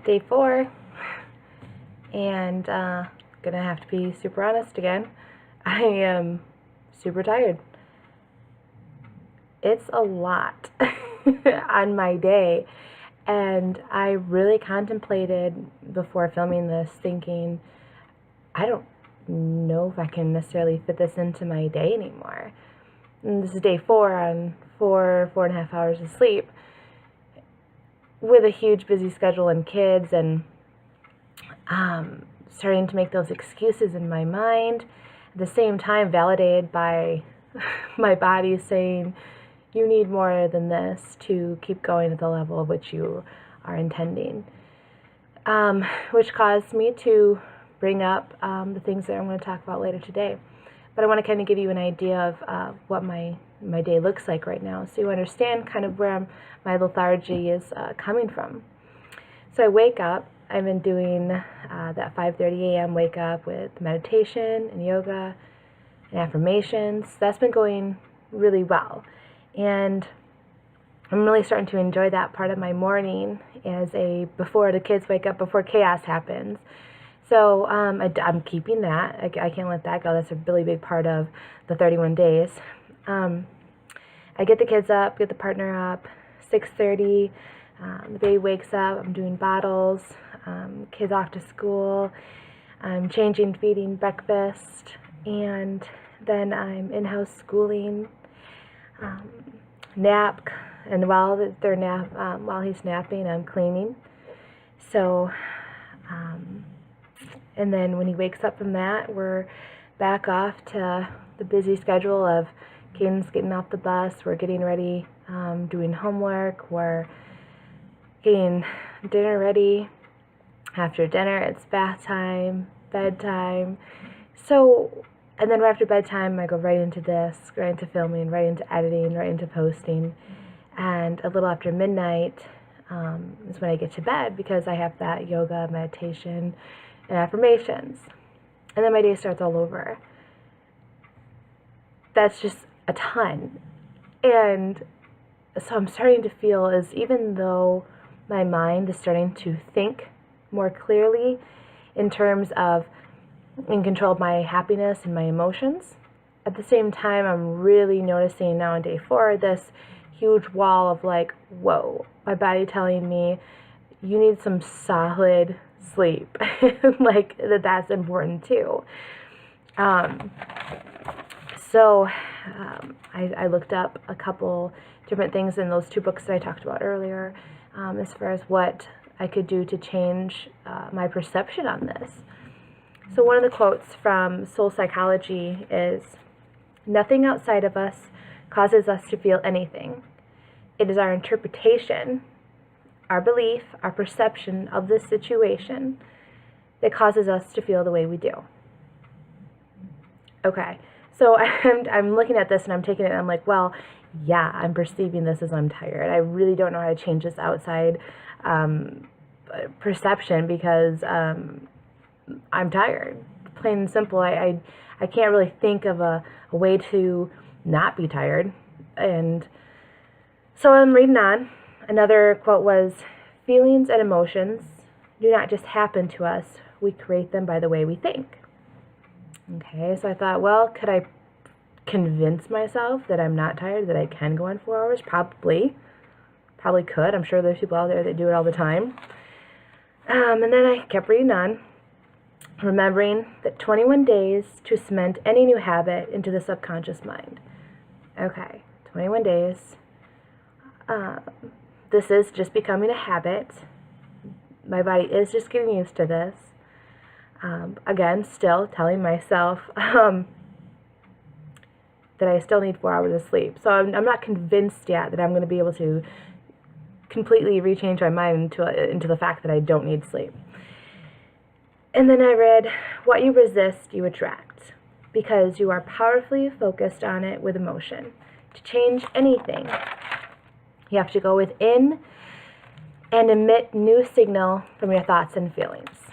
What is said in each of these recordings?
Day 4, and gonna have to be super honest again. I am super tired. It's a lot on my day, and I really contemplated before filming this, thinking, I don't know if I can necessarily fit this into my day anymore. And this is day 4 on 4.5 hours of sleep, with a huge busy schedule and kids, and starting to make those excuses in my mind, at the same time validated by my body saying, you need more than this to keep going at the level of which you are intending. Which caused me to bring up the things that I'm going to talk about later today. But I want to kind of give you an idea of what my day looks like right now, so you understand kind of where my lethargy is coming from. So I wake up. I've been doing that 5:30 a.m. wake up with meditation and yoga and affirmations. That's been going really well. And I'm really starting to enjoy that part of my morning as before the kids wake up, before chaos happens. So I'm keeping that. I can't let that go. That's a really big part of the 31 days. I get the kids up, get the partner up, 6:30. The baby wakes up. I'm doing bottles. Kids off to school. I'm changing, feeding, breakfast, and then I'm in-house schooling. Nap, and while he's napping, I'm cleaning. So, and then when he wakes up from that, we're back off to the busy schedule of Caden's getting off the bus. We're getting ready, doing homework. We're getting dinner ready. After dinner, it's bath time, bedtime. So, and then right after bedtime, I go right into this, right into filming, right into editing, right into posting. And a little after midnight is when I get to bed, because I have that yoga, meditation, and affirmations. And then my day starts all over. That's just a ton. And so I'm starting to feel as even though my mind is starting to think more clearly in terms of in control of my happiness and my emotions, at the same time I'm really noticing now on day 4 this huge wall of like, whoa, my body telling me you need some solid sleep. Like that's important too. So I looked up a couple different things in those 2 books that I talked about earlier, as far as what I could do to change my perception on this. So one of the quotes from Soul Psychology is, "Nothing outside of us causes us to feel anything. It is our interpretation, our belief, our perception of this situation that causes us to feel the way we do." Okay, so I'm looking at this and I'm taking it and I'm like, well, yeah, I'm perceiving this as I'm tired. I really don't know how to change this outside perception, because I'm tired. Plain and simple. I can't really think of a way to not be tired. And so I'm reading on. Another quote was, "Feelings and emotions do not just happen to us. We create them by the way we think." Okay, so I thought, well, could I convince myself that I'm not tired, that I can go on 4 hours? Probably could. I'm sure there's people out there that do it all the time. And then I kept reading on, remembering that 21 days to cement any new habit into the subconscious mind. Okay, 21 days. This is just becoming a habit. My body is just getting used to this. Again, still telling myself that I still need 4 hours of sleep. So I'm not convinced yet that I'm going to be able to completely rechange my mind into the fact that I don't need sleep. And then I read, "What you resist, you attract, because you are powerfully focused on it with emotion. To change anything, you have to go within and emit new signal from your thoughts and feelings."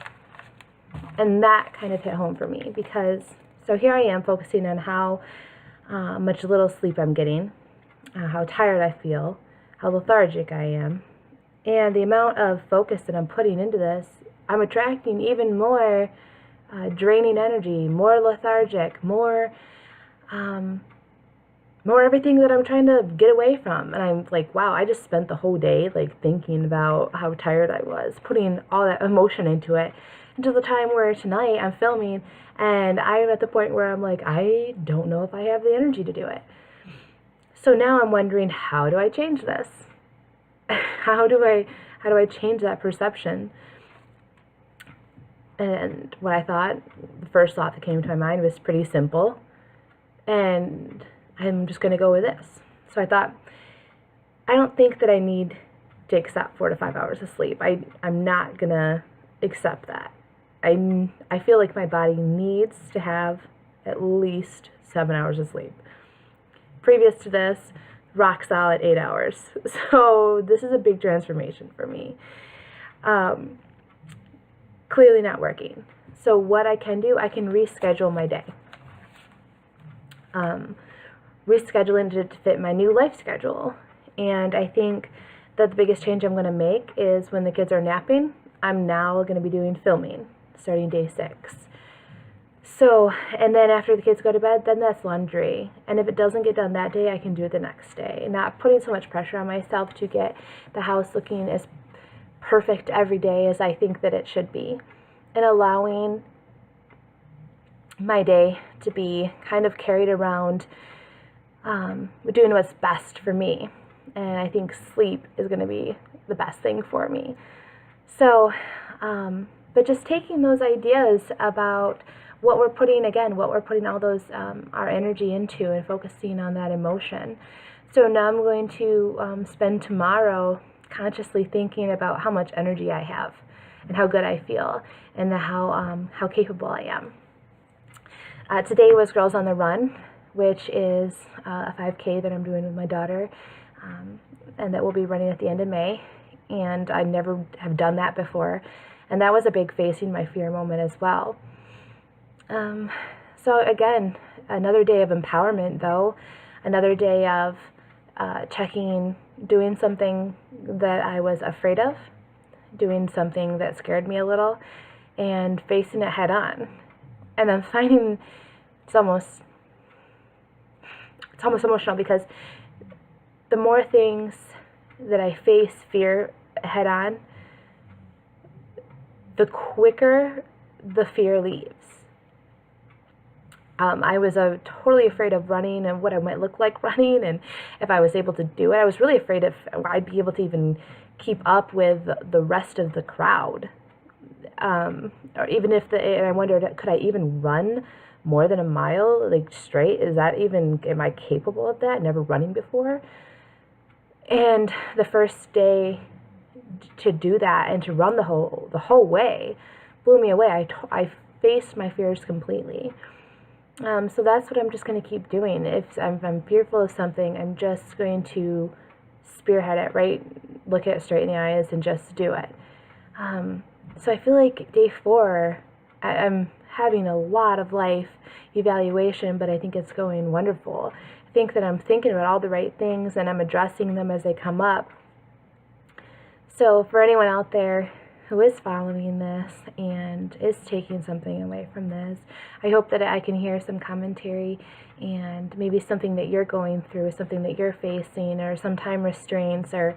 And that kind of hit home for me, because so here I am focusing on how much little sleep I'm getting, how tired I feel, how lethargic I am, And the amount of focus that I'm putting into this, I'm attracting even more draining energy, more lethargic, more everything that I'm trying to get away from. And I'm like, wow, I just spent the whole day like thinking about how tired I was, putting all that emotion into it, until the time where tonight I'm filming and I'm at the point where I'm like, I don't know if I have the energy to do it. So now I'm wondering, how do I change this? How do I change that perception? And what I thought, the first thought that came to my mind was pretty simple, and I'm just going to go with this. So I thought, I don't think that I need to accept 4 to 5 hours of sleep. I'm not going to accept that. I feel like my body needs to have at least 7 hours of sleep. Previous to this, rock solid 8 hours. So this is a big transformation for me. Clearly not working. So what I can do, I can reschedule my day. Rescheduling to fit my new life schedule. And I think that the biggest change I'm going to make is when the kids are napping, I'm now going to be doing filming starting day 6. So, and then after the kids go to bed, then that's laundry. And if it doesn't get done that day, I can do it the next day. Not putting so much pressure on myself to get the house looking as perfect every day as I think that it should be. And allowing my day to be kind of carried around, doing what's best for me. And I think sleep is going to be the best thing for me. So, but just taking those ideas about what we're putting all those, our energy into, and focusing on that emotion. So now I'm going to spend tomorrow consciously thinking about how much energy I have and how good I feel and how capable I am. Today was Girls on the Run, which is a 5K that I'm doing with my daughter, and that will be running at the end of May. And I never have done that before, and that was a big facing my fear moment as well. So again, another day of empowerment, though, another day of doing something that I was afraid of, doing something that scared me a little, and facing it head on. And I'm finding it's almost emotional, because the more things that I face fear head on, the quicker the fear leaves. I was totally afraid of running and what I might look like running, and if I was able to do it. I was really afraid if I'd be able to even keep up with the rest of the crowd. Or even and I wondered, could I even run more than a mile, like straight? Am I capable of that? Never running before. And the first day to do that and to run the whole way blew me away. I faced my fears completely. So that's what I'm just going to keep doing. If I'm fearful of something, I'm just going to spearhead it, right? Look it straight in the eyes and just do it. So I feel like day 4, I'm having a lot of life evaluation, but I think it's going wonderful. I think that I'm thinking about all the right things and I'm addressing them as they come up. So for anyone out there who is following this and is taking something away from this, I hope that I can hear some commentary and maybe something that you're going through, something that you're facing, or some time restraints, or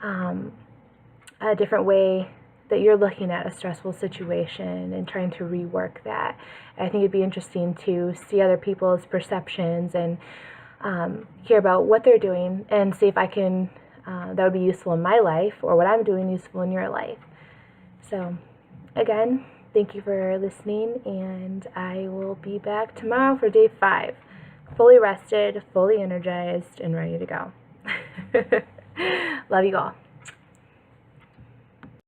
a different way that you're looking at a stressful situation and trying to rework that. I think it'd be interesting to see other people's perceptions and hear about what they're doing and see if I can, that would be useful in my life, or what I'm doing useful in your life. So again, thank you for listening, and I will be back tomorrow for day 5, fully rested, fully energized, and ready to go. Love you all.